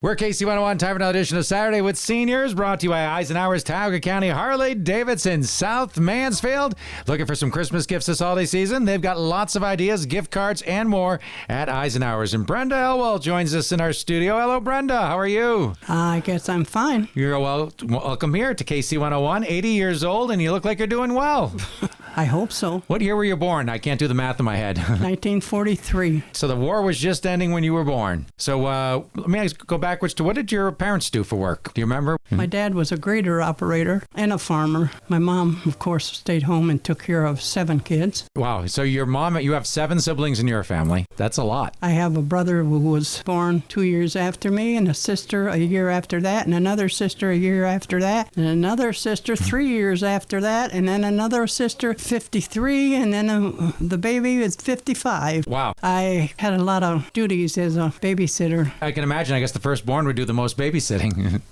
We're KC101, time for another edition of Saturday with Seniors, brought to you by Eisenhower's Tioga County Harley-Davidson, South Mansfield. Looking for some Christmas gifts this holiday season? They've got lots of ideas, gift cards, and more at Eisenhower's. And Brenda Elwell joins us in our studio. Hello, Brenda. How are you? I guess I'm fine. You're welcome here to KC101, 80 years old, and you look like you're doing well. I hope so. What year were you born? I can't do the math in my head. 1943. So the war was just ending when you were born. So let me go backwards to what did your parents do for work? Do you remember? My dad was a grader operator and a farmer. My mom, of course, stayed home and took care of 7 kids. Wow. So your mom, you have 7 siblings in your family. That's a lot. I have a brother who was born 2 years after me, and a sister a year after that, and another sister a year after that, and another sister 3 years after that, and then another sister 53, and then the baby is 55. Wow. I had a lot of duties as a babysitter. I can imagine. I guess the firstborn would do the most babysitting.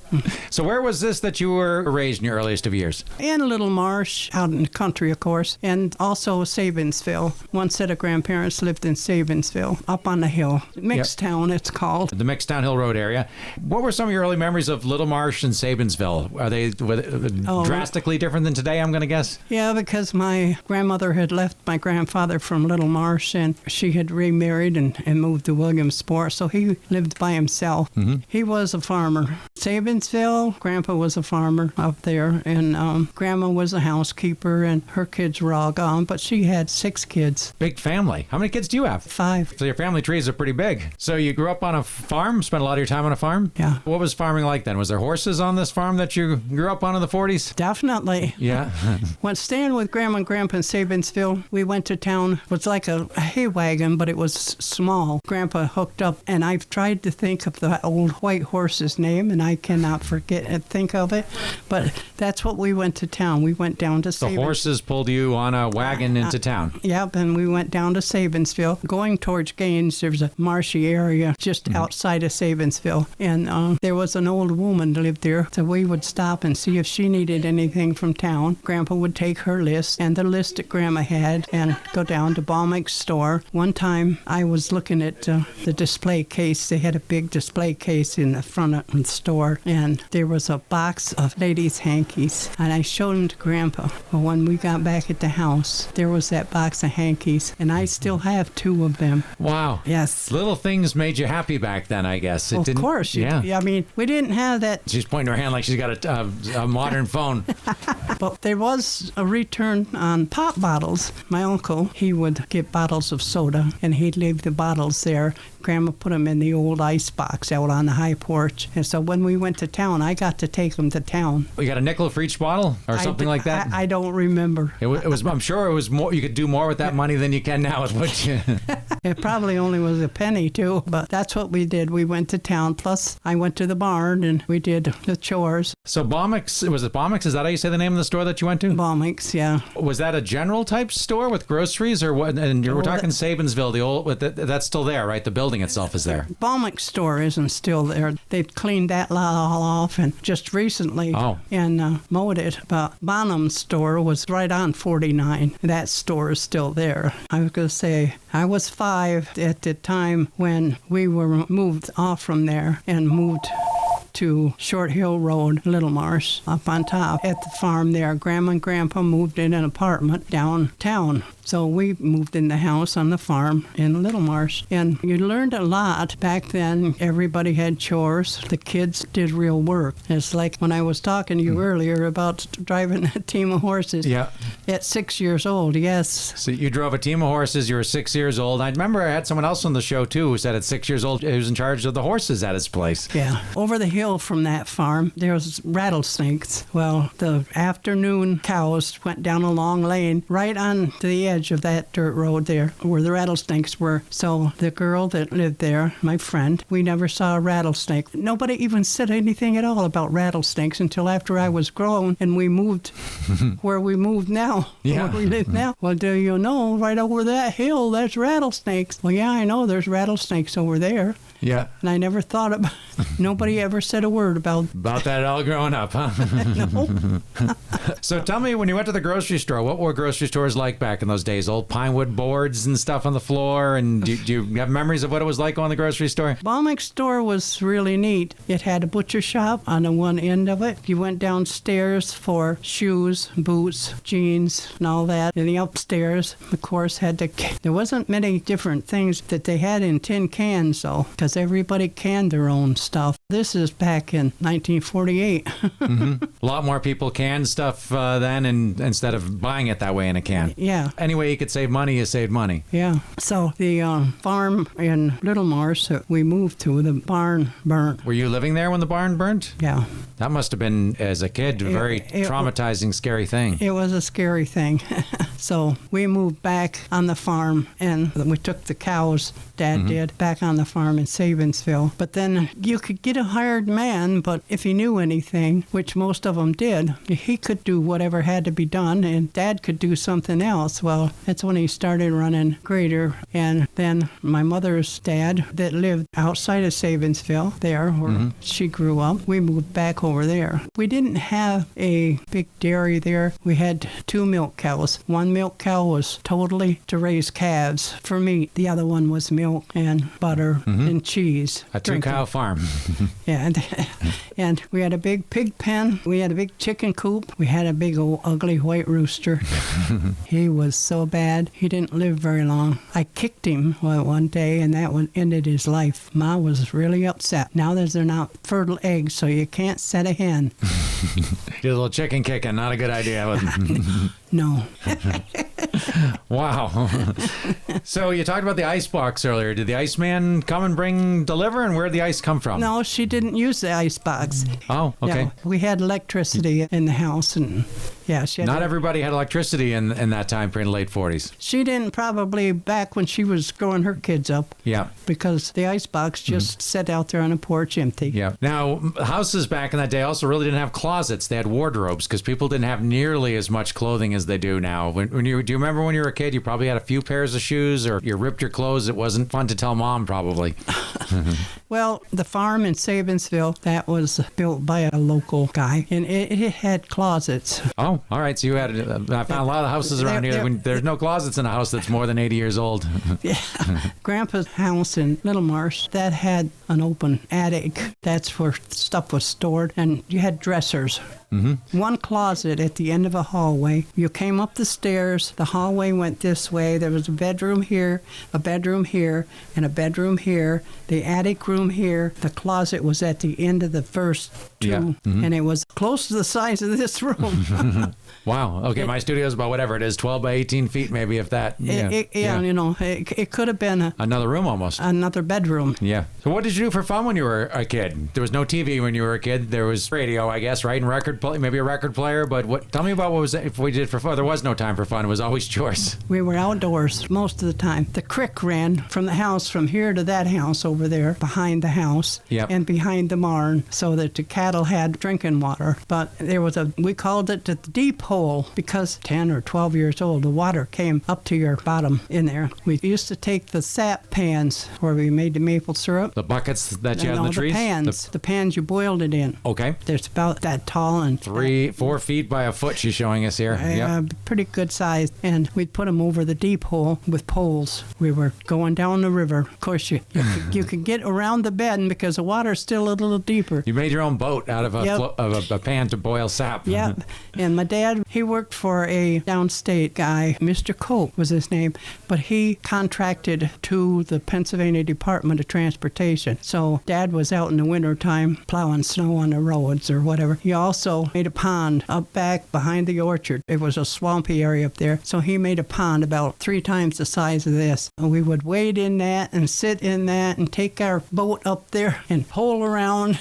So where was this that you were raised in your earliest of years? In Little Marsh, out in the country, of course, and also Sabinsville. One set of grandparents lived in Sabinsville, up on the hill. Mixed town, it's called. The Mixtown Hill Road area. What were some of your early memories of Little Marsh and Sabinsville? Are they drastically different than today, I'm going to guess? Yeah, because my grandmother had left my grandfather from Little Marsh, and she had remarried and moved to Williamsport, so he lived by himself. Mm-hmm. He was a farmer. Sabinsville, Grandpa was a farmer up there, and Grandma was a housekeeper, and her kids were all gone, but she had 6 kids. Big family. How many kids do you have? 5. So your family trees are pretty big. So you grew up on a farm, spent a lot of your time on a farm? Yeah. What was farming like then? Was there horses on this farm that you grew up on in the 40s? Definitely. Yeah. When staying with Grandma and Grandpa in Sabinsville, we went to town. It was like a hay wagon, but it was small. Grandpa hooked up, and I've tried to think of the old white horse's name, and I cannot think of it. But that's what we went to town. We went down to Sabinsville. The horses pulled you on a wagon into town. Yep, and we went down to Sabinsville. Going towards Gaines, there's a marshy area just outside of Sabinsville. And there was an old woman that lived there, so we would stop and see if she needed anything from town. Grandpa would take her list and the list that Grandma had and go down to Balmick's store. One time I was looking at the display case. They had a big display case in the front of the store, and there was a box of ladies' hankies, and I showed them to Grandpa. But when we got back at the house, there was that box of hankies, and I still have 2 of them. Wow. Yes. Little things made you happy back then, I guess. Of course. Yeah. I mean, we didn't have that. She's pointing her hand like she's got a modern phone. But there was a return on pop bottles. My uncle, he would get bottles of soda, and he'd leave the bottles there. Grandma put them in the old ice box out on the high porch. And so when we went to town, I got to take them to town. You got a nickel for each bottle or something like that? I don't remember. It was. I'm sure it was more. You could do more with that money than you can now, is what you... It probably only was a penny, too. But that's what we did. We went to town. Plus, I went to the barn, and we did the chores. So Balmick's, was it Balmick's? Is that how you say the name of the store that you went to? Balmick's, yeah. Was that a general type store with groceries or what? And we're talking Sabinsville, the old, that's still there, right? The building itself is there. Balmick's store isn't still there. They've cleaned that lot all off and just recently mowed it. But Bonham's store was right on 49. That store is still there. I was going to say, I was 5 at the time when we were moved off from there and moved to Short Hill Road, Little Marsh, up on top. At the farm there, Grandma and Grandpa moved in an apartment downtown. So we moved in the house on the farm in Little Marsh. And you learned a lot. Back then, everybody had chores. The kids did real work. It's like when I was talking to you earlier about driving a team of horses. Yeah. At 6 years old, yes. So you drove a team of horses. You were 6 years old. I remember I had someone else on the show, too, who said at 6 years old he was in charge of the horses at his place. Yeah. Over the hill from that farm, there was rattlesnakes. Well, the afternoon cows went down a long lane right on the edge of that dirt road there where the rattlesnakes were. So the girl that lived there, my friend, we never saw a rattlesnake. Nobody even said anything at all about rattlesnakes until after I was grown and we moved where we moved now, where we live now. Well, do you know, right over that hill, there's rattlesnakes. Well, yeah, I know there's rattlesnakes over there. Yeah. And I never thought about nobody ever said a word about that all growing up, huh? No. So tell me, when you went to the grocery store, what were grocery stores like back in those days? Old pine wood boards and stuff on the floor? And do you have memories of what it was like going to the grocery store? Balmick's store was really neat. It had a butcher shop on the one end of it. You went downstairs for shoes, boots, jeans, and all that. And the upstairs, of course, there wasn't many different things that they had in tin cans, though, because everybody canned their own stuff. This is back in 1948. Mm-hmm. A lot more people canned stuff then, and instead of buying it that way in a can. Yeah. Any way you could save money, you saved money. Yeah. So the farm in Little Marsh that we moved to, the barn burnt. Were you living there when the barn burnt? Yeah. That must have been, as a kid, a very traumatizing, scary thing. It was a scary thing. So we moved back on the farm, and we took the cows, Dad did, back on the farm in Sabinsville. But then you could get a hired man, but if he knew anything, which most of them did, he could do whatever had to be done, and Dad could do something else. Well, that's when he started running Grader. And then my mother's dad, that lived outside of Sabinsville, there where she grew up, we moved back over there. We didn't have a big dairy there. We had 2 milk cows. One milk cow was totally to raise calves for meat. The other one was milk and butter and cheese. A 2-cow farm. Yeah, and we had a big pig pen. We had a big chicken coop. We had a big old ugly white rooster. He was so bad. He didn't live very long. I kicked him one day, and that one ended his life. Ma was really upset. Now they're not fertile eggs, so you can't set a hen. Did a little chicken kicking. Not a good idea. No. Wow. So you talked about the ice box earlier. Did the iceman come and deliver, and where'd the ice come from? No, she didn't use the ice box. Oh, okay. No, we had electricity in the house, and yeah, she had Not everybody had electricity in that time period in the late 40s. She didn't, probably back when she was growing her kids up. Yeah. Because the ice box just sat out there on the porch empty. Yeah. Now, houses back in that day also really didn't have closets. They had wardrobes because people didn't have nearly as much clothing as they do now. Do you remember when you were a kid, you probably had a few pairs of shoes, or you ripped your clothes? It wasn't fun to tell Mom, probably. Well, the farm in Sabinsville, that was built by a local guy, and it had closets. Oh, all right. So you had, I found a lot of houses around here. There's no closets in a house that's more than 80 years old. Yeah. Grandpa's house in Little Marsh, that had an open attic. That's where stuff was stored, and you had dressers. One closet at the end of a hallway. You came up the stairs. The hallway went this way. There was a bedroom here, and a bedroom here. The attic room here. The closet was at the end of the first 2, and it was close to the size of this room. Wow. Okay, my studio is about whatever it is, 12 by 18 feet, maybe, if that. Yeah. You know, it could have been another room almost. Another bedroom. Yeah. So what did you do for fun when you were a kid? There was no TV when you were a kid. There was radio, I guess, right? And maybe a record player. But tell me about what was it if we did for fun. There was no time for fun. It was always chores. We were outdoors most of the time. The creek ran from the house from here to that house over there behind the house and behind the barn, so that the cattle had drinking water. But there was we called it the deep hole, because 10 or 12 years old, the water came up to your bottom in there. We used to take the sap pans where we made the maple syrup. The buckets that you had in the trees? The pans you boiled it in. Okay. There's about that tall and 4 feet by a foot she's showing us here. Pretty good size. And we'd put them over the deep hole with poles. We were going down the river. Of course, you could get around the bed because the water's still a little deeper. You made your own boat out of a pan to boil sap. Yeah. And my dad, he worked for a downstate guy. Mr. Cope was his name. But he contracted to the Pennsylvania Department of Transportation. So Dad was out in the wintertime plowing snow on the roads or whatever. He also made a pond up back behind the orchard. It was a swampy area up there. So he made a pond about 3 times the size of this. And we would wade in that and sit in that and take our boat up there and pole around.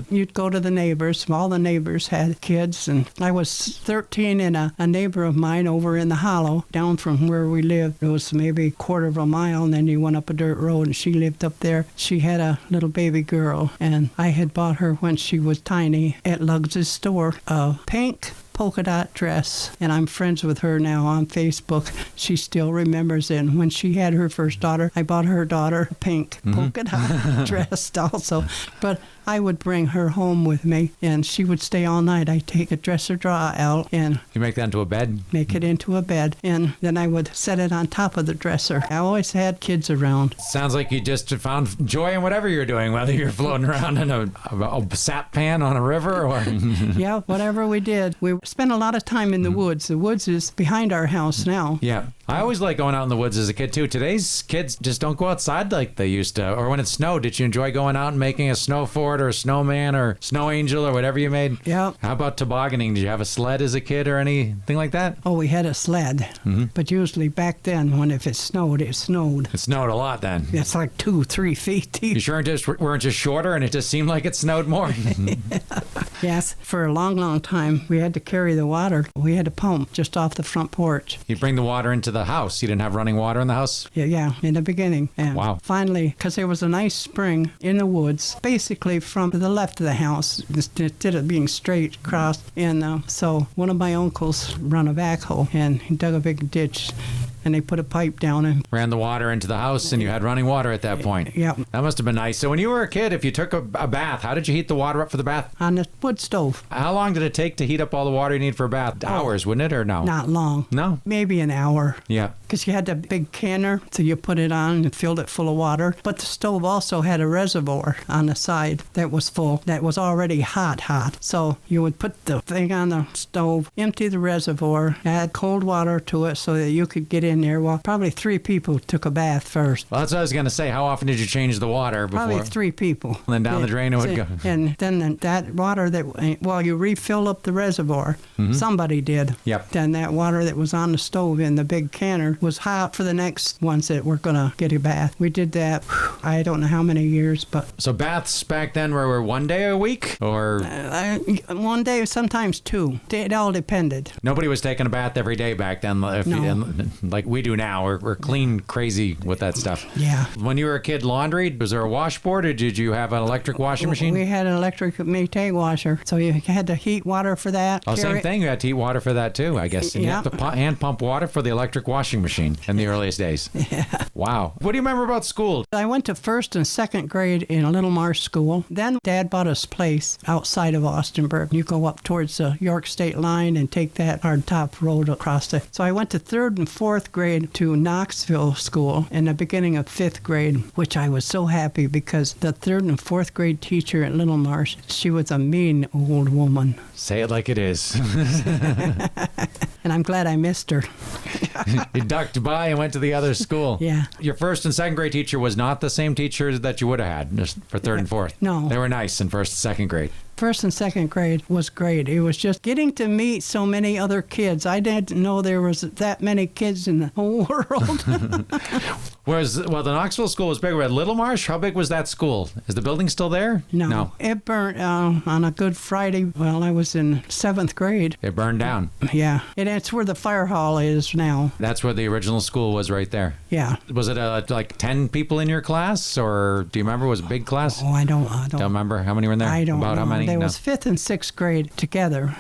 You'd go to the neighbors. All the neighbors had kids. And I was 13, and a neighbor of mine over in the hollow down from where we lived, it was maybe a quarter of a mile, and then you went up a dirt road, and she lived up there. She had a little baby girl, and I had bought her when she was tiny at Lugg's store a pink polka dot dress, and I'm friends with her now on Facebook. She still remembers it. And when she had her first daughter, I bought her daughter a pink polka dot dress also. But I would bring her home with me, and she would stay all night. I'd take a dresser drawer out and... You make that into a bed? Make it into a bed, and then I would set it on top of the dresser. I always had kids around. Sounds like you just found joy in whatever you're doing, whether you're floating around in a sap pan on a river or... Yeah, whatever we did. We spent a lot of time in the woods. The woods is behind our house now. Yeah. I always liked going out in the woods as a kid, too. Today's kids just don't go outside like they used to. Or when it snowed, did you enjoy going out and making a snow fort or a snowman or snow angel or whatever you made? Yeah. How about tobogganing? Did you have a sled as a kid or anything like that? Oh, we had a sled. But usually back then, if it snowed, it snowed. It snowed a lot then. It's like 2-3 feet deep. You sure weren't just shorter and it just seemed like it snowed more? Yes. For a long, long time, we had to carry the water. We had a pump just off the front porch. You'd bring the water into the house. You didn't have running water in the house? Yeah, in the beginning. And wow. Finally, because there was a nice spring in the woods, basically from the left of the house, instead of being straight across. And so one of my uncles run a backhoe, and he dug a big ditch. And they put a pipe down and ran the water into the house, and you had running water at that point. Yeah. That must have been nice. So when you were a kid, if you took a bath, how did you heat the water up for the bath? On the wood stove. How long did it take to heat up all the water you need for a bath? Hours, wouldn't it, or no? Not long. No? Maybe an hour. Yeah. Because you had the big canner, so you put it on and filled it full of water. But the stove also had a reservoir on the side that was full, that was already hot. So you would put the thing on the stove, empty the reservoir, add cold water to it so that you could get in there. Well, probably 3 people took a bath first. Well, that's what I was going to say. How often did you change the water before? Probably 3 people. And then down the drain it would go. And then that water you refill up the reservoir. Somebody did. Yep. Then that water that was on the stove in the big canner was hot for the next ones that were going to get a bath. We did that, I don't know how many years, but... So baths back then were one day a week? Or... one day, sometimes 2. It all depended. Nobody was taking a bath every day back then, like we do now. We're clean crazy with that stuff. Yeah. When you were a kid, laundry, was there a washboard or did you have an electric washing machine? We had an electric Maytag washer, so you had to heat water for that. Oh, same thing. You had to heat water for that too, I guess. And you have to hand pump water for the electric washing machine in the earliest days. Yeah. Wow. What do you remember about school? I went to 1st and 2nd grade in a Little Marsh school. Then Dad bought us a place outside of Austinburg. You go up towards the York State line and take that hard top road across it. So I went to 3rd and 4th grade to Knoxville School in the beginning of 5th grade, which I was so happy because the 3rd and 4th grade teacher at Little Marsh, she was a mean old woman. Say it like it is. And I'm glad I missed her. You ducked by and went to the other school. Yeah. Your 1st and 2nd grade teacher was not the same teacher that you would have had just for 3rd and 4th. No. They were nice in 1st and 2nd grade. 1st and 2nd grade was great. It was just getting to meet so many other kids. I didn't know there was that many kids in the whole world. The Knoxville school was big. We had Little Marsh. How big was that school? Is the building still there? No. It burnt on a Good Friday. Well, I was in 7th grade. It burned down. Yeah. And it's where the fire hall is now. That's where the original school was, right there. Yeah. Was it like 10 people in your class, or do you remember? Was it a big class? Oh, I don't remember how many were in there? I don't know. How many? There was 5th and 6th grade together.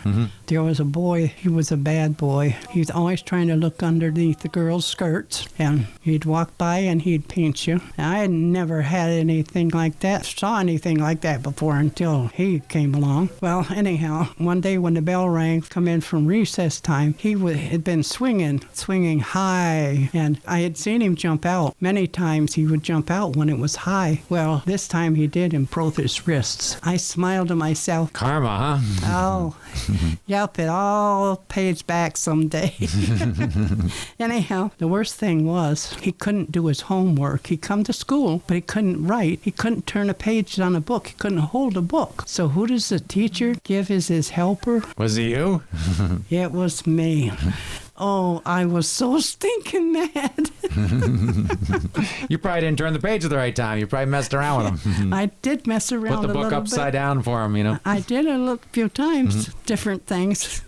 There was a boy. He was a bad boy. He was always trying to look underneath the girls' skirts, and he'd walk by and he'd pinch you. I had never had anything like that, saw anything like that before until he came along. Well, anyhow, one day when the bell rang, come in from recess time, he had been swinging high, and I had seen him jump out. Many times he would jump out when it was high. Well, this time he did and broke his wrists. I smiled to myself. Karma, huh? Oh, yep, it all pays back someday. Anyhow, the worst thing was he couldn't do his homework. He'd come to school, but he couldn't write. He couldn't turn a page on a book. He couldn't hold a book. So who does the teacher give as his helper? Was it you? It was me. Oh, I was so stinking mad. You probably didn't turn the page at the right time. You probably messed around with him. I did mess around a little bit. Put the book upside down for him, you know. I did a few times, different things.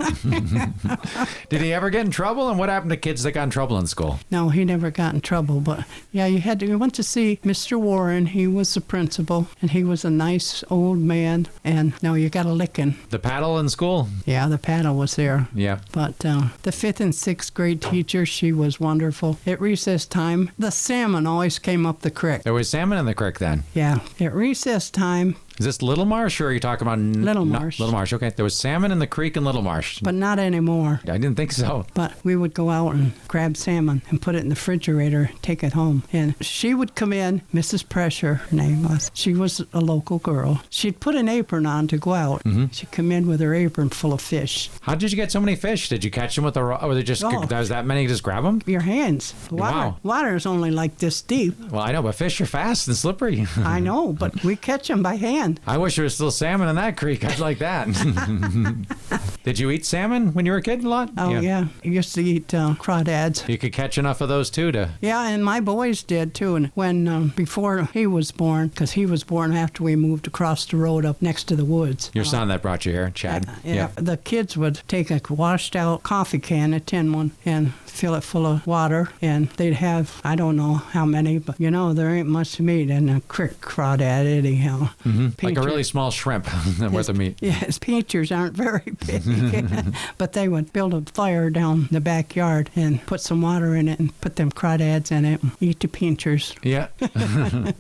Did he ever get in trouble? And what happened to kids that got in trouble in school? No, he never got in trouble. But yeah, we went to see Mr. Warren. He was the principal, and he was a nice old man. And no, you got a licking. The paddle in school? Yeah, the paddle was there. Yeah. But the 5th and 6th grade teacher, she was wonderful. At recess time, the salmon always came up the creek. There was salmon in the creek then? Yeah. At recess time. Is this Little Marsh, or are you talking about... Little Marsh. Little Marsh, okay. There was salmon in the creek in Little Marsh. But not anymore. I didn't think so. But we would go out and grab salmon and put it in the refrigerator, take it home. And she would come in, Mrs. Pressure, her name was. She was a local girl. She'd put an apron on to go out. Mm-hmm. She'd come in with her apron full of fish. How did you get so many fish? Did you catch them with a rod? Or they just, there was that many, just grab them? Your hands. Wow. Water's only like this deep. Well, I know, but fish are fast and slippery. I know, but we catch them by hand. I wish there was still salmon in that creek. I'd like that. Did you eat salmon when you were a kid a lot? Oh, yeah. I used to eat crawdads. You could catch enough of those, too, to... Yeah, and my boys did, too. And when, before he was born, because he was born after we moved across the road up next to the woods. Your son that brought you here, Chad. Yeah. The kids would take a washed-out coffee can, a tin one, and fill it full of water, and they'd have, I don't know how many, but, there ain't much meat in a creek crawdad anyhow. Mm-hmm. Like a really small shrimp worth of meat. Yes, pinchers aren't very big. But they would build a fire down the backyard and put some water in it and put them crawdads in it and eat the pinchers. Yeah.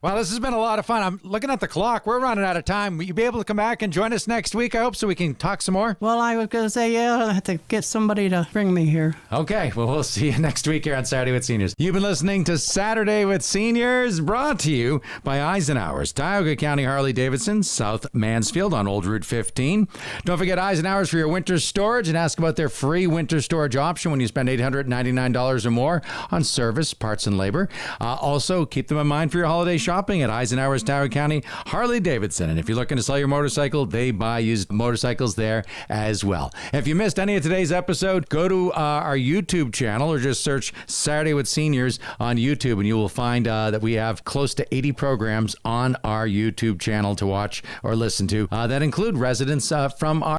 Well, this has been a lot of fun. I'm looking at the clock. We're running out of time. Will you be able to come back and join us next week, I hope, so we can talk some more? Well, I was going to say, yeah, I'll have to get somebody to bring me here. Okay. Well, we'll see you next week here on Saturday with Seniors. You've been listening to Saturday with Seniors, brought to you by Eisenhower's, Tioga County Harley-Davidson, South Mansfield on Old Route 15. Don't forget Eisenhower's for your winter storage, and ask about their free winter storage option when you spend $899 or more on service, parts, and labor. Also, keep them in mind for your holiday shopping at Eisenhower's, Tioga County Harley-Davidson. And if you're looking to sell your motorcycle, they buy used motorcycles there as well. If you missed any of today's episode, go to our YouTube channel or just search Saturday with Seniors on YouTube, and you will find that we have close to 80 programs on our YouTube channel to watch or listen to that include residents from our